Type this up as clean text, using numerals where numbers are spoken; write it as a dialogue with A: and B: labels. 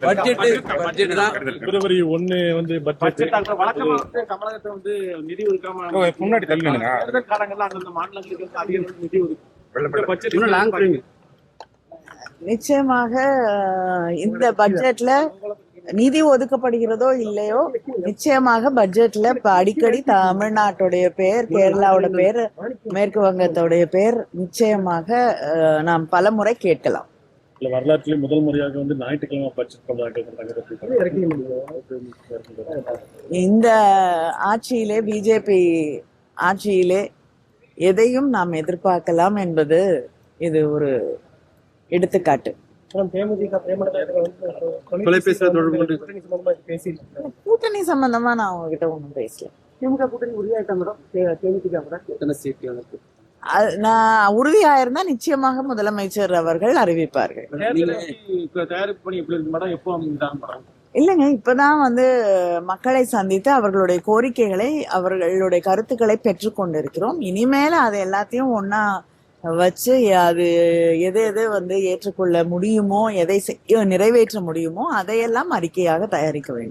A: Budget தான்
B: பிப்ரவரி 1 வந்து budget
C: வழக்கமா வந்து தமிழகத்தை வந்து நிதி ஒதுக்காம
B: முன்னாடி தள்ளுங்க
C: தேர்தல் காலங்கள்ல அந்தந்த மாநிலங்களுக்கு வந்து அதிக அளவு நிதி ஒதுக்கு பட்ஜெட்
A: லாங் டைம்.
D: நிச்சயமாக இந்த பட்ஜெட்ல நிதி ஒதுக்கப்படுகிறதோ இல்லையோ, நிச்சயமாக பட்ஜெட்ல இப்ப அடிக்கடி தமிழ்நாட்டுடைய பேர், கேரளாவோட பேர், மேற்கு வங்கத்தோடைய பேர் நிச்சயமாக நாம் பல முறை கேட்கலாம்.
B: வரலாற்றிலே முதல் முறையாக வந்து ஞாயிற்றுக்கிழமை பட்ஜெட்
D: இந்த ஆட்சியிலே, பிஜேபி ஆட்சியிலே எதையும் நாம் எதிர்பார்க்கலாம் என்பது இது ஒரு எடுத்துக்காட்டு. கூட்டணி சம்பந்தமா நான் உங்ககிட்ட ஒண்ணும் பேசல.
C: திமுக கூட்டணி உறுதியாயிட்டாங்க.
D: நான் உறுதியாயிருந்தா நிச்சயமாக முதலமைச்சர் அவர்கள் அறிவிப்பார்கள்.
C: தயாரிப்பு பணி எப்படி இருக்கு மேடம்? எப்போ படம்?
D: இல்லைங்க, இப்பதான் வந்து மக்களை சந்தித்து அவர்களுடைய கோரிக்கைகளை, அவர்களுடைய கருத்துக்களை பெற்றுக்கொண்டிருக்கிறோம். இனிமேல அது எல்லாத்தையும் ஒன்னா வச்சு அது எது எது வந்து ஏற்றுக்கொள்ள முடியுமோ, எதை நிறைவேற்ற முடியுமோ அதையெல்லாம் அறிக்கையாக தயாரிக்க வேண்டும்.